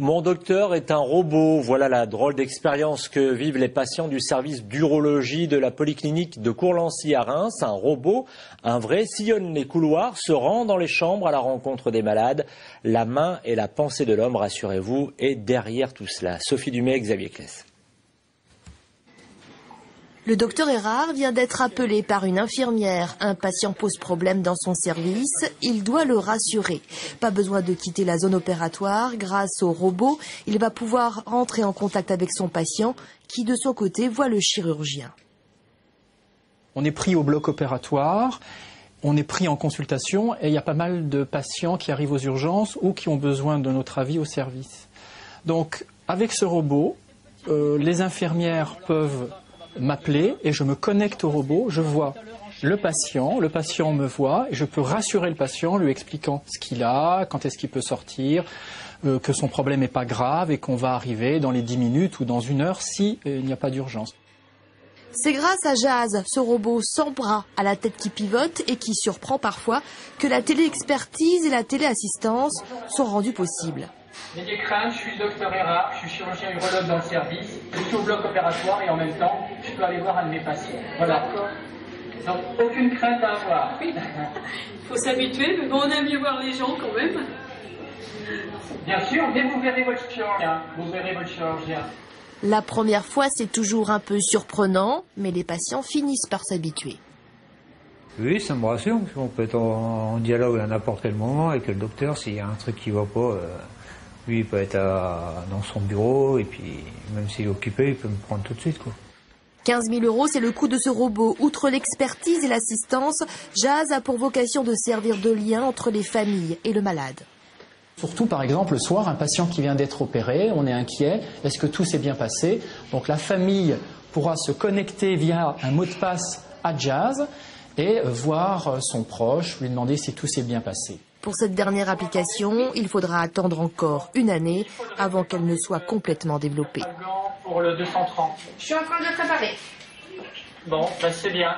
Mon docteur est un robot. Voilà la drôle d'expérience que vivent les patients du service d'urologie de la polyclinique de Courlancy à Reims. Un robot, un vrai, sillonne les couloirs, se rend dans les chambres à la rencontre des malades. La main et la pensée de l'homme, rassurez-vous, est derrière tout cela. Sophie Dumais, Xavier Claes. Le docteur Erard vient d'être appelé par une infirmière. Un patient pose problème dans son service. Il doit le rassurer. Pas besoin de quitter la zone opératoire. Grâce au robot, il va pouvoir rentrer en contact avec son patient qui, de son côté, voit le chirurgien. On est pris au bloc opératoire, on est pris en consultation et il y a pas mal de patients qui arrivent aux urgences ou qui ont besoin de notre avis au service. Donc, avec ce robot, les infirmières peuvent m'appeler et je me connecte au robot, je vois le patient me voit et je peux rassurer le patient, lui expliquant ce qu'il a, quand est-ce qu'il peut sortir, que son problème n'est pas grave et qu'on va arriver dans les 10 minutes ou dans 1 heure si il n'y a pas d'urgence. C'est grâce à Jazz, ce robot sans bras, à la tête qui pivote et qui surprend parfois, que la téléexpertise et la téléassistance sont rendues possibles. N'ayez crainte, je suis le docteur Erard, je suis chirurgien urologue dans le service, je suis au bloc opératoire et en même temps, je peux aller voir un de mes patients. Voilà. Donc, aucune crainte à avoir. Oui, il faut s'habituer, mais bon, on aime mieux voir les gens quand même. Bien sûr, mais vous verrez votre chirurgien. Vous verrez votre chirurgien. La première fois, c'est toujours un peu surprenant, mais les patients finissent par s'habituer. Oui, ça me rassure, parce qu'on peut être en dialogue à n'importe quel moment avec le docteur. S'il y a un truc qui ne va pas, lui, il peut être dans son bureau, et puis même s'il est occupé, il peut me prendre tout de suite, quoi. 15 000 €, c'est le coût de ce robot. Outre l'expertise et l'assistance, Jazz a pour vocation de servir de lien entre les familles et le malade. Surtout, par exemple, le soir, un patient qui vient d'être opéré, on est inquiet, est-ce que tout s'est bien passé? Donc la famille pourra se connecter via un mot de passe à Jazz et voir son proche, lui demander si tout s'est bien passé. Pour cette dernière application, il faudra attendre encore 1 année avant qu'elle ne soit complètement développée. Pour le 230. Je suis en train de le préparer. Bon, ben c'est bien.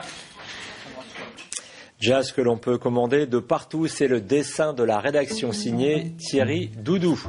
Jazz que l'on peut commander de partout, c'est le dessin de la rédaction signé Thierry Doudou.